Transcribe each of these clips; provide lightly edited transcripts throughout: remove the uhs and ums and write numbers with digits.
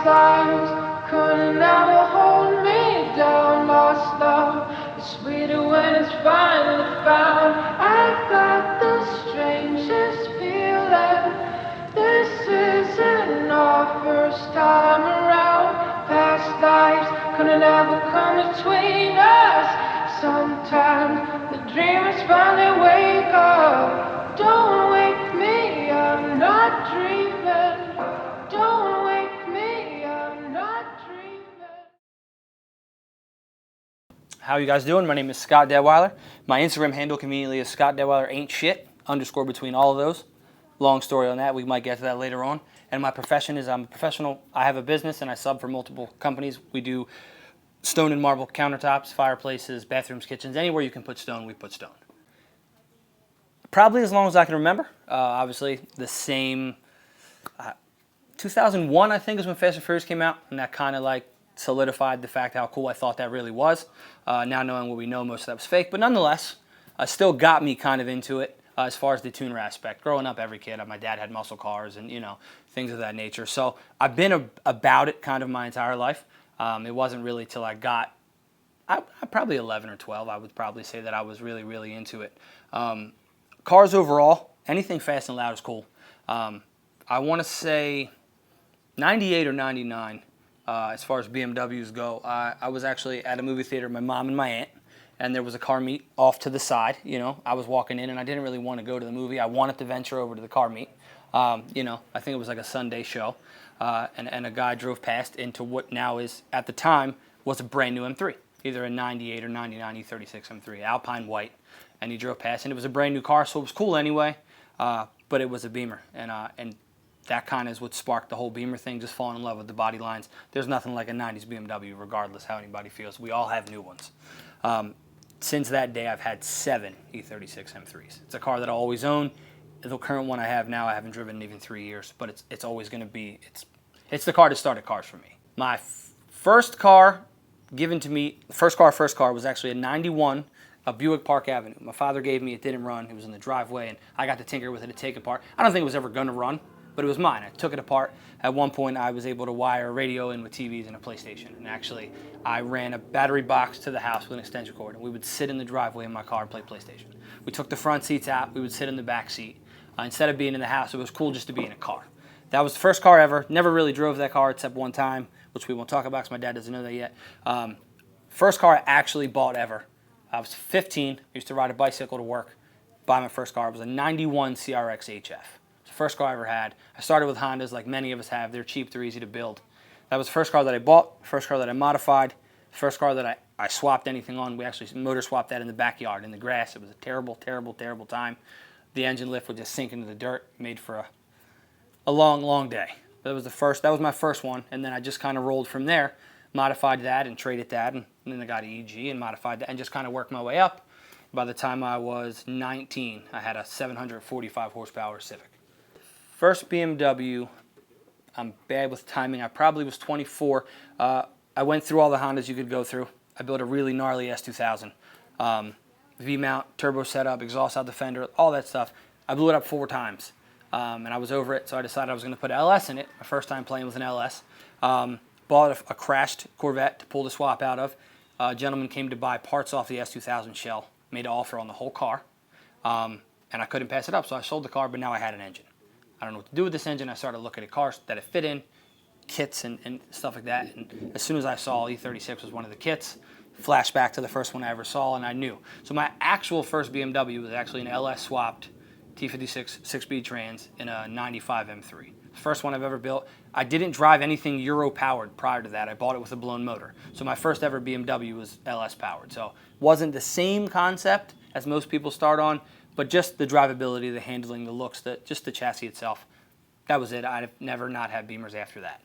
times couldn't ever hold me down. Lost love is sweeter when it's finally found. I got the strangest feeling. This isn't our first time around. Past lives couldn't ever come between us. Sometimes the dreamers finally wake up. Don't wake me, I'm not dreaming. Don't wake me, I'm not dreaming. How you guys doing? My name is Scott Detweiler. My Instagram handle conveniently is Scott Detweiler ain't shit, _ between all of those. Long story on that, we might get to that later on. And my profession is I'm a professional. I have a business and I sub for multiple companies. We do stone and marble countertops, fireplaces, bathrooms, kitchens, anywhere you can put stone, we put stone. Probably as long as I can remember. Obviously, the same, 2001 I think is when Fast and Furious came out, and that kind of like solidified the fact how cool I thought that really was. Now knowing what we know, most of that was fake, but nonetheless, still got me kind of into it as far as the tuner aspect. Growing up, every kid, my dad had muscle cars and things of that nature. So I've been about it kind of my entire life. It wasn't really till I got, probably 11 or 12, I would probably say that I was really, really into it. Cars overall, anything fast and loud is cool. I want to say 98 or 99. As far as BMWs go, I was actually at a movie theater, my mom and my aunt, and there was a car meet off to the side. I was walking in and I didn't really want to go to the movie. I wanted to venture over to the car meet. I think it was like a Sunday show, and a guy drove past into what now is, at the time, was a brand new M3, either a 98 or 99 E36 M3, Alpine white, and he drove past and it was a brand new car, so it was cool anyway, but it was a Bimmer, and that kind of is what sparked the whole Bimmer thing, just falling in love with the body lines. There's nothing like a 90s BMW, regardless how anybody feels. We all have new ones. Since that day, I've had 7 E36 M3s. It's a car that I always own. The current one I have now, I haven't driven in even 3 years, but it's always going to be, it's the car that started cars for me. My first car given to me, first car was actually a 91, a Buick Park Avenue. My father gave me, it didn't run, it was in the driveway, and I got to tinker with it to take it apart. I don't think it was ever going to run, but it was mine. I took it apart. At one point, I was able to wire a radio in with TVs and a PlayStation. And actually, I ran a battery box to the house with an extension cord, and we would sit in the driveway in my car and play PlayStation. We took the front seats out. We would sit in the back seat. Instead of being in the house, it was cool just to be in a car. That was the first car ever. Never really drove that car except one time, which we won't talk about because my dad doesn't know that yet. First car I actually bought ever. I was 15. I used to ride a bicycle to work. Buy my first car. It was a 91 CRX HF. First car I ever had. I started with Hondas like many of us have. They're cheap, they're easy to build. That was the first car that I bought, first car that I modified, first car that I swapped anything on. We actually motor swapped that in the backyard, in the grass. It was a terrible, terrible, terrible time. The engine lift would just sink into the dirt, made for a long, long day. That was my first one, and then I just kind of rolled from there, modified that and traded that, and then I got an EG and modified that and just kind of worked my way up. By the time I was 19, I had a 745 horsepower Civic. First BMW, I'm bad with timing, I probably was 24. I went through all the Hondas you could go through. I built a really gnarly S2000. V-mount, turbo setup, exhaust out the fender, all that stuff. I blew it up 4 times, and I was over it, so I decided I was going to put LS in it. My first time playing with an LS. Bought a crashed Corvette to pull the swap out of. A gentleman came to buy parts off the S2000 shell, made an offer on the whole car, and I couldn't pass it up, so I sold the car, but now I had an engine. I don't know what to do with this engine. I started looking at cars that it fit in, kits and stuff like that. And as soon as I saw E36 was one of the kits, flashed back to the first one I ever saw, and I knew. So my actual first BMW was actually an LS swapped T56 6-speed trans in a 95 M3. The first one I've ever built. I didn't drive anything Euro powered prior to that. I bought it with a blown motor. So my first ever BMW was LS powered. So it wasn't the same concept as most people start on, but just the drivability, the handling, the looks, just the chassis itself. That was it. I've never not had Bimmers after that.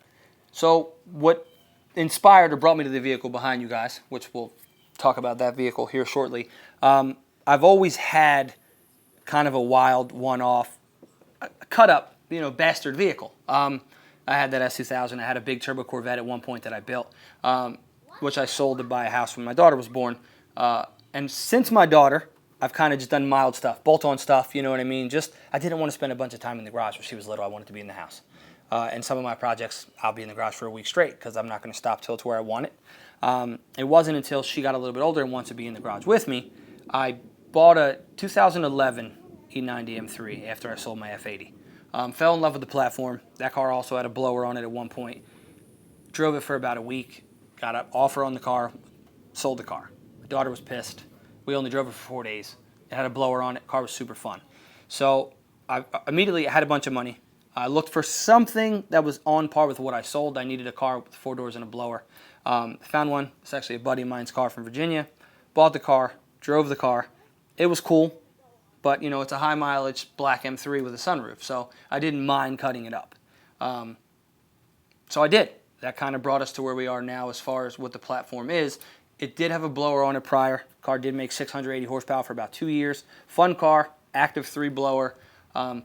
So what inspired or brought me to the vehicle behind you guys, which we'll talk about that vehicle here shortly. I've always had kind of a wild one-off, cut-up, bastard vehicle. I had that S2000. I had a big turbo Corvette at one point that I built, which I sold to buy a house when my daughter was born. And since my daughter, I've kind of just done mild stuff, bolt-on stuff, you know what I mean? I didn't want to spend a bunch of time in the garage when she was little. I wanted to be in the house. and some of my projects, I'll be in the garage for a week straight because I'm not going to stop till it's where I want it. It wasn't until she got a little bit older and wanted to be in the garage with me, I bought a 2011 E90 M3 after I sold my F80. Fell in love with the platform. That car also had a blower on it at one point. Drove it for about a week, got an offer on the car, sold the car. My daughter was pissed. We only drove it for 4 days. It had a blower on it. The car was super fun. So I immediately had a bunch of money. I looked for something that was on par with what I sold. I needed a car with 4 doors and a blower. Found one. It's actually a buddy of mine's car from Virginia. Bought the car, drove the car. It was cool, but it's a high mileage black M3 with a sunroof, so I didn't mind cutting it up. So I did. That kind of brought us to where we are now as far as what the platform is. It did have a blower on it prior. Car did make 680 horsepower for about 2 years. Fun car, active 3 blower,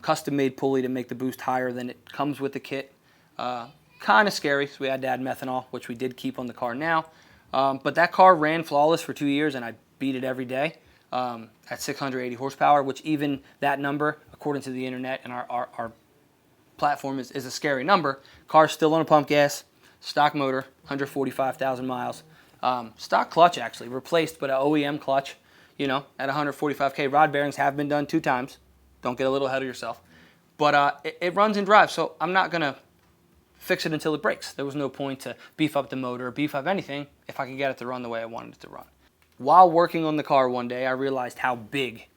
custom made pulley to make the boost higher than it comes with the kit. Kind of scary, so we had to add methanol, which we did keep on the car now. But that car ran flawless for 2 years, and I beat it every day at 680 horsepower, which even that number, according to the internet and our platform, is a scary number. Car's still on a pump gas, stock motor, 145,000 miles. Stock clutch, actually, replaced, but an OEM clutch, at 145K. Rod bearings have been done 2 times. Don't get a little ahead of yourself. But it runs and drives, so I'm not going to fix it until it breaks. There was no point to beef up the motor or beef up anything if I could get it to run the way I wanted it to run. While working on the car one day, I realized how big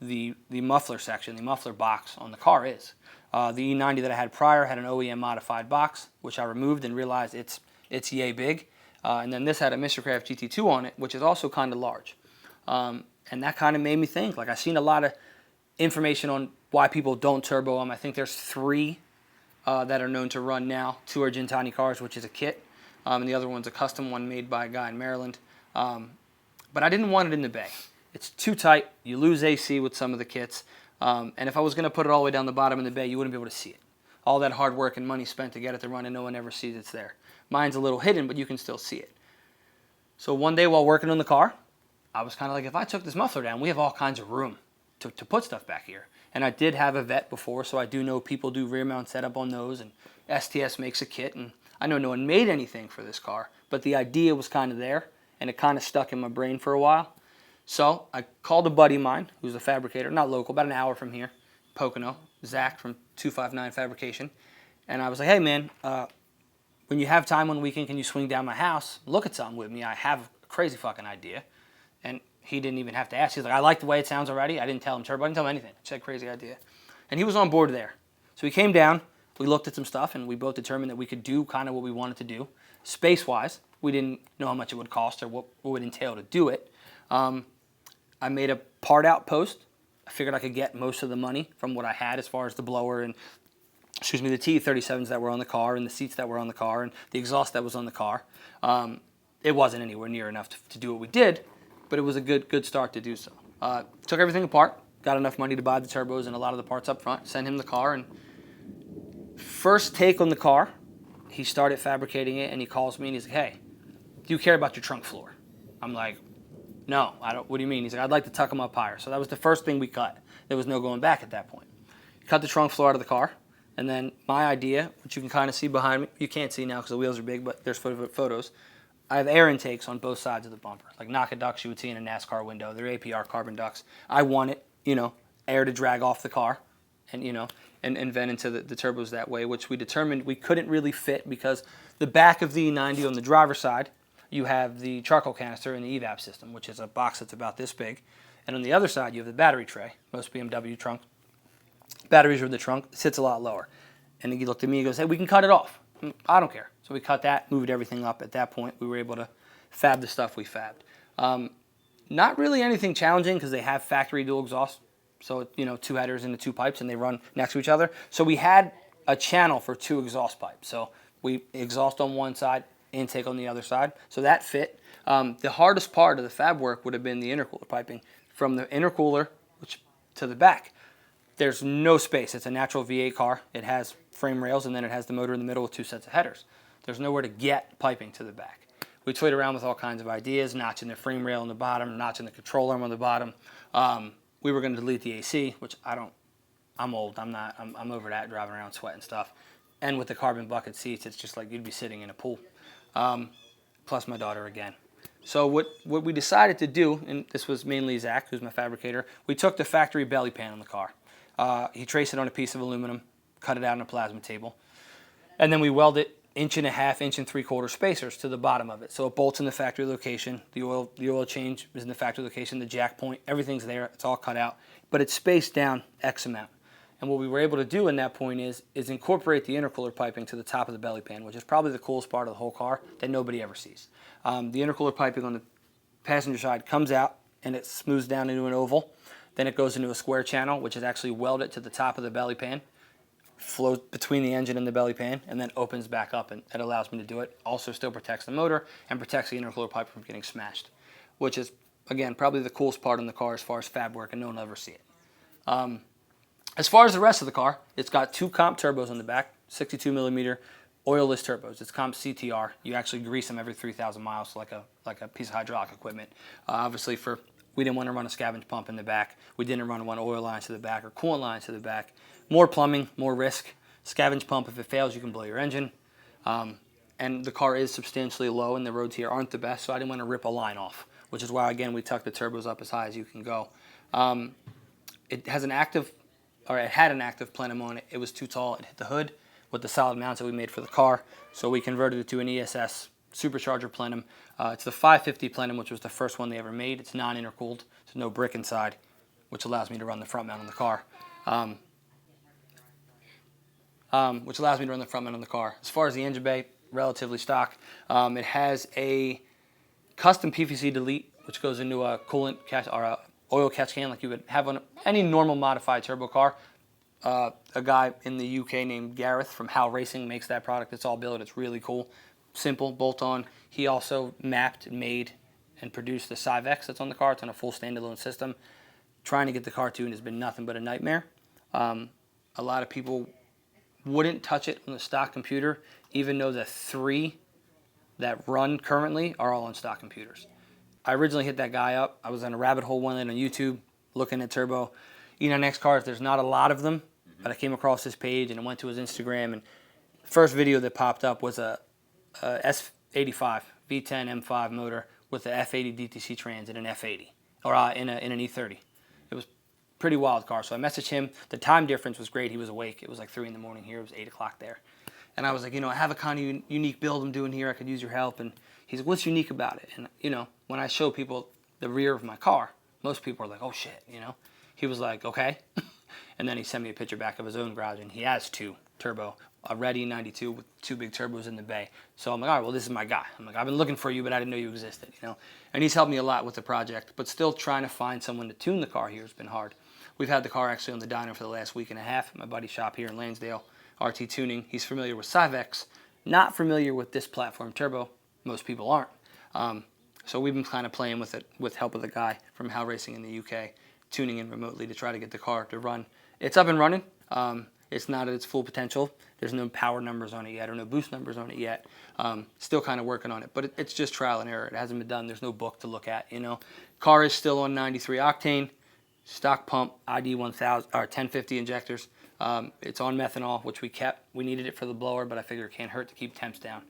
the muffler section, the muffler box on the car is. The E90 that I had prior had an OEM modified box, which I removed and realized it's yay big. And then this had a Mr. Craft GT2 on it, which is also kind of large. And that kind of made me think. Like, I've seen a lot of information on why people don't turbo them. I think there's 3 that are known to run now. 2 are Gintani cars, which is a kit, and the other one's a custom one made by a guy in Maryland. But I didn't want it in the bay. It's too tight. You lose AC with some of the kits. And if I was going to put it all the way down the bottom in the bay, you wouldn't be able to see it. All that hard work and money spent to get it to run, and no one ever sees it's there. Mine's a little hidden, but you can still see it. So one day while working on the car, I was kind of like, if I took this muffler down, we have all kinds of room to put stuff back here. And I did have a vet before, so I do know people do rear mount setup on those, and STS makes a kit, and I know no one made anything for this car, but the idea was kind of there, and it kind of stuck in my brain for a while. So I called a buddy of mine who's a fabricator, not local, about an hour from here, Pocono, Zach from 259 Fabrication, and I was like, hey man, when you have time on the weekend, can you swing down my house, look at something with me? I have a crazy fucking idea. And he didn't even have to ask. He's like, I like the way it sounds already. I didn't tell him turbo. I didn't tell him anything. I said, crazy idea. And he was on board there. So he came down. We looked at some stuff, and we both determined that we could do kind of what we wanted to do. Space-wise, we didn't know how much it would cost or what would entail to do it. I made a part out post. I figured I could get most of the money from what I had as far as the blower and, the T37s that were on the car and the seats that were on the car and the exhaust that was on the car. It wasn't anywhere near enough to do what we did, but it was a good start to do so. Took everything apart, got enough money to buy the turbos and a lot of the parts up front, sent him the car, and first take on the car, he started fabricating it, and he calls me and he's like, hey, do you care about your trunk floor? I'm like, no, I don't. What do you mean? He's like, I'd like to tuck them up higher. So that was the first thing we cut. There was no going back at that point. Cut the trunk floor out of the car, and then my idea, which you can kind of see behind me, you can't see now because the wheels are big, but there's photos. I have air intakes on both sides of the bumper, like knocket ducts you would see in a NASCAR window. They're APR carbon ducts. I wanted, air to drag off the car and, and vent into the turbos that way, which we determined we couldn't really fit because the back of the E90 on the driver's side, you have the charcoal canister and the evap system, which is a box that's about this big. And on the other side, you have the battery tray. Most BMW trunk batteries are in the trunk. It sits a lot lower. And he looked at me and goes, hey, we can cut it off. I don't care. So we cut that, moved everything up. At that point, we were able to fab the stuff we fabbed. Not really anything challenging because they have factory dual exhaust. So, 2 headers into 2 pipes and they run next to each other. So we had a channel for 2 exhaust pipes. So we exhaust on one side, intake on the other side. So that fit. The hardest part of the fab work would have been the intercooler piping. From the intercooler to the back, there's no space. It's a natural V8 car. It has frame rails and then it has the motor in the middle with 2 sets of headers. There's nowhere to get piping to the back. We toyed around with all kinds of ideas, notching the frame rail on the bottom, notching the control arm on the bottom. We were going to delete the AC, which I'm old. I'm over that, driving around sweating stuff. And with the carbon bucket seats, it's just like you'd be sitting in a pool. Plus my daughter again. So what we decided to do, and this was mainly Zach, who's my fabricator, we took the factory belly pan on the car. He traced it on a piece of aluminum, cut it out on a plasma table, and then we welded 1.5 inch, 1.75 inch spacers to the bottom of it. So it bolts in the factory location. The oil change is in the factory location. The jack point, everything's there. It's all cut out, but it's spaced down X amount. And what we were able to do in that point is incorporate the intercooler piping to the top of the belly pan, which is probably the coolest part of the whole car that nobody ever sees. The intercooler piping on the passenger side comes out and it smooths down into an oval. Then it goes into a square channel, which is actually welded to the top of the belly pan, flows between the engine and the belly pan, and then opens back up, and it allows me to do it. Also still protects the motor and protects the intercooler pipe from getting smashed, which is, again, probably the coolest part in the car as far as fab work, and no one will ever see it. As far as the rest of the car, it's got 2 comp turbos on the back, 62 millimeter oilless turbos. It's comp CTR. You actually grease them every 3,000 miles like a piece of hydraulic equipment. Obviously, we didn't want to run a scavenge pump in the back. We didn't want to run oil lines to the back or coolant lines to the back. More plumbing, more risk. Scavenge pump, if it fails, you can blow your engine. And the car is substantially low, and the roads here aren't the best, so I didn't want to rip a line off, which is why, again, we tucked the turbos up as high as you can go. It had an active plenum on it. It was too tall. It hit the hood with the solid mounts that we made for the car, so we converted it to an ESS supercharger plenum. It's the 550 plenum, which was the first one they ever made. It's non-intercooled, so no brick inside, which allows me to run the front mount on the car. As far as the engine bay, relatively stock. It has a custom PVC delete, which goes into a coolant catch or a oil catch can like you would have on any normal modified turbo car. A guy in the UK named Gareth from Hal Racing makes that product. It's all built. It's really cool. Simple, bolt-on. He also mapped, made, and produced the Cyvex that's on the car. It's on a full standalone system. Trying to get the car tuned has been nothing but a nightmare. A lot of people wouldn't touch it on the stock computer, even though the 3 that run currently are all on stock computers. I originally hit that guy up. I was in a rabbit hole one night on YouTube looking at turbo E90X cars. There's not a lot of them, but I came across this page and I went to his Instagram, and the first video that popped up was a S85 V10 M5 motor with the F80 DTC trans in an F80 or in an E30. It was a pretty wild car. So I messaged him. The time difference was great. He was awake. It was like 3 in the morning here. It was 8 o'clock there. And I was like, I have a kind of unique build I'm doing here. I could use your help. And he's like, what's unique about it? And, when I show people the rear of my car, most people are like, oh, shit, He was like, okay. And then he sent me a picture back of his own garage, and he has 2 turbo, a red E92 with 2 big turbos in the bay. So I'm like, all right, well, this is my guy. I'm like, I've been looking for you, but I didn't know you existed, And he's helped me a lot with the project, but still trying to find someone to tune the car here has been hard. We've had the car actually on the dyno for the last week and a half at my buddy's shop here in Lansdale, RT Tuning. He's familiar with Cyvex, not familiar with this platform turbo. Most people aren't. So we've been kind of playing with it with help of the guy from Hal Racing in the UK, tuning in remotely to try to get the car to run. It's up and running. It's not at its full potential. There's no power numbers on it yet or no boost numbers on it yet. Still kind of working on it, but it's just trial and error. It hasn't been done. There's no book to look at, Car is still on 93 octane, stock pump, ID 1000 or 1050 injectors. It's on methanol, which we kept. We needed it for the blower, but I figure it can't hurt to keep temps down.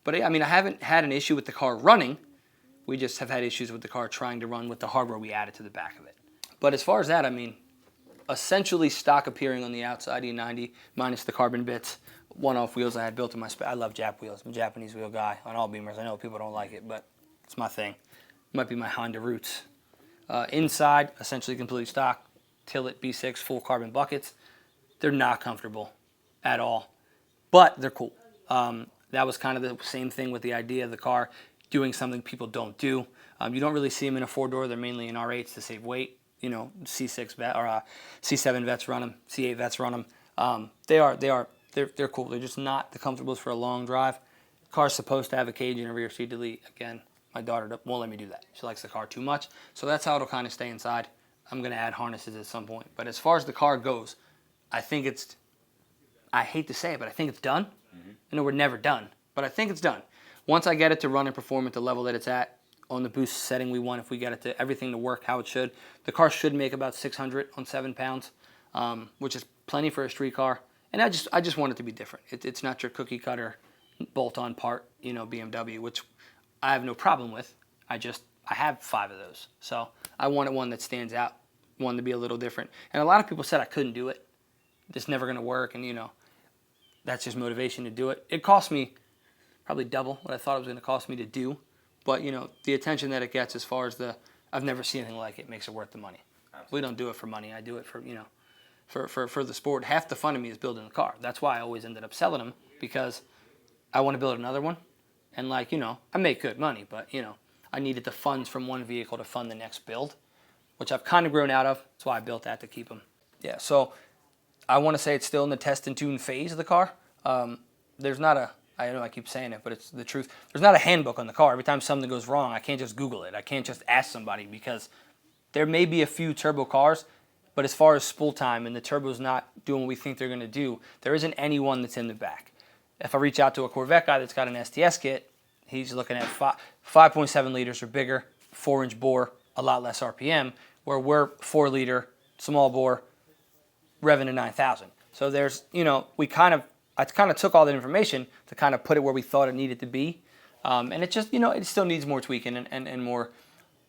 But I haven't had an issue with the car running. We just have had issues with the car trying to run with the hardware we added to the back of it. But as far as that, essentially stock appearing on the outside E90, minus the carbon bits, one-off wheels I had built in my I love Jap wheels. I'm a Japanese wheel guy on all Beamers. I know people don't like it, but it's my thing. Might be my Honda roots. Inside, essentially completely stock, Tillet B6 full carbon buckets. They're not comfortable at all, but they're cool. That was kind of the same thing with the idea of the car doing something people don't do. You don't really see them in a 4-door. They're mainly in R8s to save weight. C6 vet or C7 vets run them. C8 vets run them. They're cool. They're just not the comfortables for a long drive. The car's supposed to have a cage and a rear seat delete. Again, my daughter won't let me do that. She likes the car too much. So that's how it'll kind of stay inside. I'm going to add harnesses at some point. But as far as the car goes, I hate to say it, but I think it's done. We're never done, but I think it's done. Once I get it to run and perform at the level that it's at, on the boost setting we want, if we get it to everything to work how it should, the car should make about 600 on 7 pounds, which is plenty for a street car. And I just want it to be different. It's not your cookie cutter bolt-on part, BMW, which I have no problem with. I have 5 of those. So I wanted one that stands out, one to be a little different. And a lot of people said I couldn't do it. It's never going to work, and that's just motivation to do it. It cost me probably double what I thought it was going to cost me to do. But, the attention that it gets as far as I've never seen anything like it makes it worth the money. Absolutely. We don't do it for money. I do it for the sport. Half the fun of me is building the car. That's why I always ended up selling them, because I want to build another one. And I make good money, but, I needed the funds from one vehicle to fund the next build, which I've kind of grown out of. That's why I built that, to keep them. Yeah, so I want to say it's still in the test and tune phase of the car. There's not I know I keep saying it, but it's the truth. There's not a handbook on the car. Every time something goes wrong, I can't just Google it. I can't just ask somebody, because there may be a few turbo cars, but as far as spool time and the turbo's not doing what we think they're going to do, there isn't any one that's in the back. If I reach out to a Corvette guy that's got an STS kit, he's looking at 5.7 liters or bigger, 4-inch bore, a lot less RPM, where we're 4-liter, small bore, revving to 9,000. So there's, I kind of took all that information to kind of put it where we thought it needed to be. And it just, it still needs more tweaking and more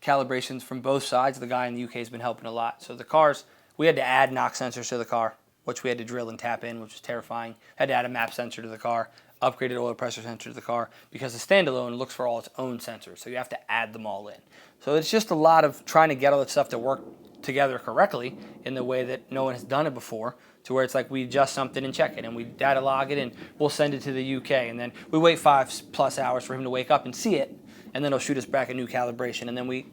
calibrations from both sides. The guy in the UK has been helping a lot. So the cars, we had to add knock sensors to the car, which we had to drill and tap in, which was terrifying. Had to add a map sensor to the car, upgraded oil pressure sensor to the car, because the standalone looks for all its own sensors. So you have to add them all in. So it's just a lot of trying to get all that stuff to work together correctly in the way that no one has done it before, to where it's like we adjust something and check it, and we data log it, and we'll send it to the UK, and then we wait 5+ hours for him to wake up and see it, and then he'll shoot us back a new calibration, and then we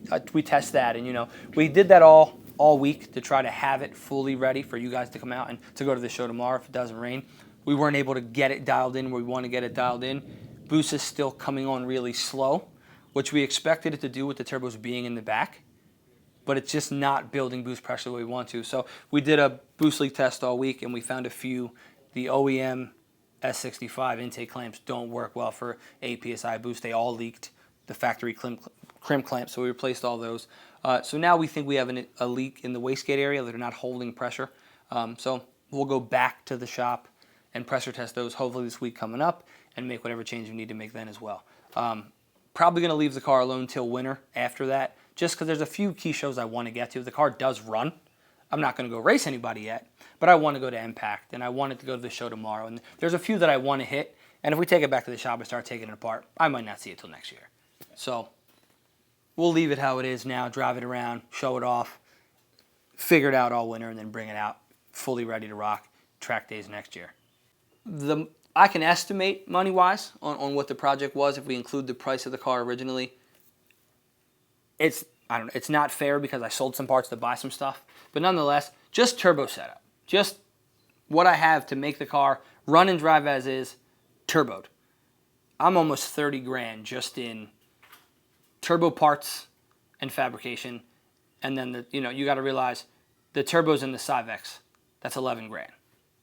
test that, and we did that all week to try to have it fully ready for you guys to come out and to go to the show tomorrow if it doesn't rain. We weren't able to get it dialed in where we want to get it dialed in. Boost is still coming on really slow, which we expected it to do with the turbos being in the back, but it's just not building boost pressure the way we want to. So we did a boost leak test all week, and we found a few. The OEM S65 intake clamps don't work well for 8 PSI boost. They all leaked the factory crimp clamps, so we replaced all those. So now we think we have a leak in the wastegate area that are not holding pressure. So we'll go back to the shop and pressure test those hopefully this week coming up, and make whatever change we need to make then as well. Probably going to leave the car alone till winter after that, just because there's a few key shows I want to get to. The car does run. I'm not going to go race anybody yet, but I want to go to Impact, and I wanted to go to the show tomorrow. And there's a few that I want to hit, and if we take it back to the shop and start taking it apart, I might not see it till next year. So we'll leave it how it is now, drive it around, show it off, figure it out all winter, and then bring it out fully ready to rock track days next year. I can estimate money-wise on what the project was if we include the price of the car originally. It's not fair because I sold some parts to buy some stuff, but nonetheless, just turbo setup, just what I have to make the car run and drive as is, turboed. I'm almost 30 grand just in turbo parts and fabrication, and then you got to realize the turbos in the Civex, that's 11 grand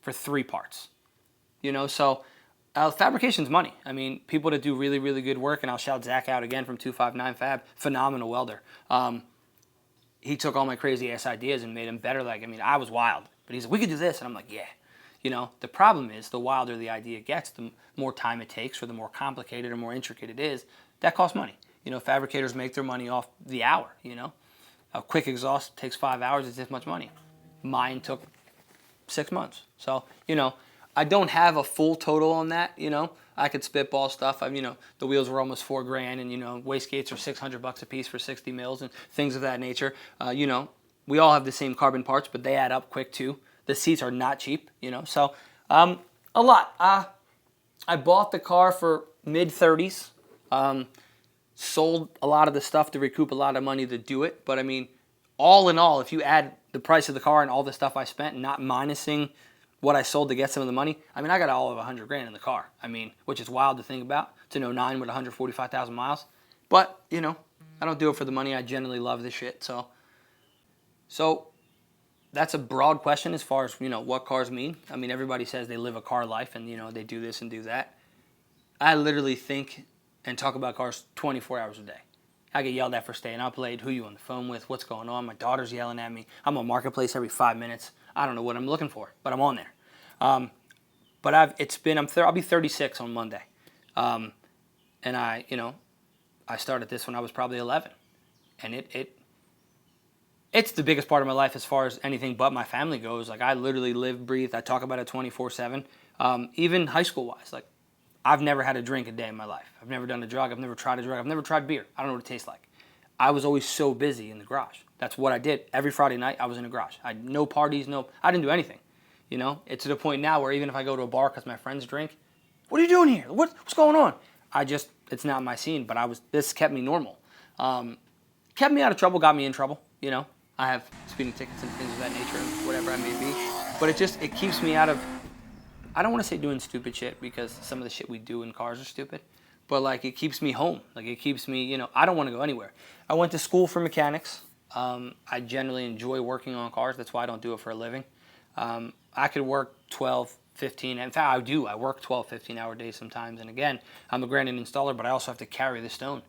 for 3 parts. So fabrication's money. I mean, people that do really, really good work, and I'll shout Zach out again from 259 Fab, phenomenal welder. He took all my crazy ass ideas and made them better. I was wild, but he's like, we could do this, and I'm like, yeah. The problem is the wilder the idea gets, the more time it takes, or the more complicated or more intricate it is. That costs money. Fabricators make their money off the hour. A quick exhaust takes 5 hours. It's this much money. Mine took 6 months. So I don't have a full total on that, I could spitball stuff. The wheels were almost 4 grand, and wastegates are $600 a piece for 60 mils and things of that nature. We all have the same carbon parts, but they add up quick too. The seats are not cheap, So a lot. I bought the car for mid-30s. Sold a lot of the stuff to recoup a lot of money to do it. But all in all, if you add the price of the car and all the stuff I spent, not minusing what I sold to get some of the money, I got all of 100 grand in the car. Which is wild to think about. It's an 09 with 145,000 miles. But, I don't do it for the money. I generally love this shit. So that's a broad question as far as, what cars mean. Everybody says they live a car life and, they do this and do that. I literally think and talk about cars 24 hours a day. I get yelled at for staying up late. Who you on the phone with? What's going on? My daughter's yelling at me. I'm on Marketplace every 5 minutes. I don't know what I'm looking for, but I'm on there. But I'll be 36 on Monday. And I started this when I was probably 11. And it's the biggest part of my life as far as anything but my family goes. Like, I literally live, breathe, I talk about it 24/7. Even high school wise, like, I've never had a drink a day in my life. I've never done a drug. I've never tried a drug. I've never tried beer. I don't know what it tastes like. I was always so busy in the garage. That's what I did. Every Friday night, I was in the garage. I had no parties, I didn't do anything. It's to the point now where even if I go to a bar because my friends drink, what are you doing here? What's going on? It's not my scene, but this kept me normal. Kept me out of trouble, got me in trouble, I have speeding tickets and things of that nature and whatever I may be. But it keeps me out of, I don't want to say doing stupid shit because some of the shit we do in cars are stupid. But like, it keeps me home. Like, it keeps me, I don't want to go anywhere. I went to school for mechanics. I generally enjoy working on cars. That's why I don't do it for a living. I could work 12, 15. In fact, I do. I work 12, 15-hour days sometimes. And again, I'm a granite installer, but I also have to carry the stone,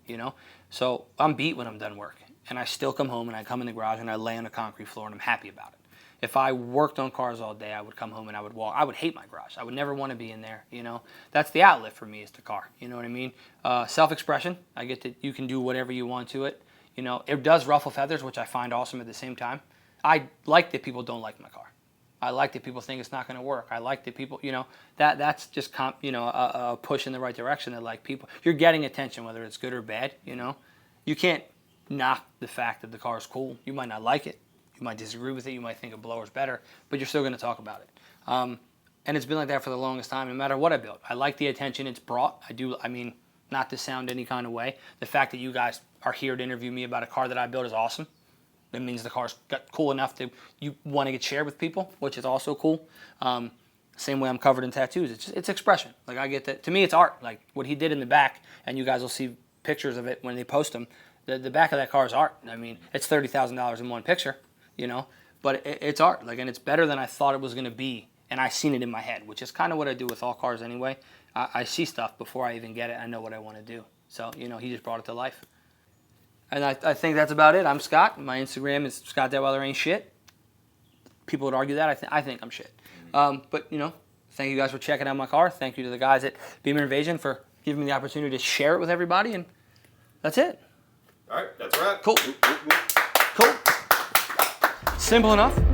So I'm beat when I'm done work. And I still come home and I come in the garage and I lay on a concrete floor and I'm happy about it. If I worked on cars all day, I would come home and I would walk. I would hate my garage. I would never want to be in there, That's the outlet for me, is the car, you know what I mean? Self-expression. I get that you can do whatever you want to it. It does ruffle feathers, which I find awesome at the same time. I like that people don't like my car. I like that people think it's not going to work. I like that people, that's just, a push in the right direction. That, like, people, you're getting attention, whether it's good or bad, You can't knock the fact that the car is cool. You might not like it. You might disagree with it. You might think a blower's better, but you're still going to talk about it. And it's been like that for the longest time, no matter what I build. I like the attention it's brought. Not to sound any kind of way, the fact that you guys are here to interview me about a car that I built is awesome. It means the car's got cool enough that you want to get shared with people, which is also cool. Same way I'm covered in tattoos. It's expression. Like, I get that. To me, it's art. Like, what he did in the back, and you guys will see pictures of it when they post them. The back of that car is art. It's $30,000 in one picture, but it's art. Like, and it's better than I thought it was going to be. And I seen it in my head, which is kind of what I do with all cars anyway. I see stuff before I even get it. I know what I want to do. So, he just brought it to life. And I think that's about it. I'm Scott. My Instagram is Scott Detweiler Ain't Shit. People would argue that. I think I'm shit. But, thank you guys for checking out my car. Thank you to the guys at Bimmer Invasion for giving me the opportunity to share it with everybody. And that's it. All right, that's a wrap. Cool. Cool. Simple enough.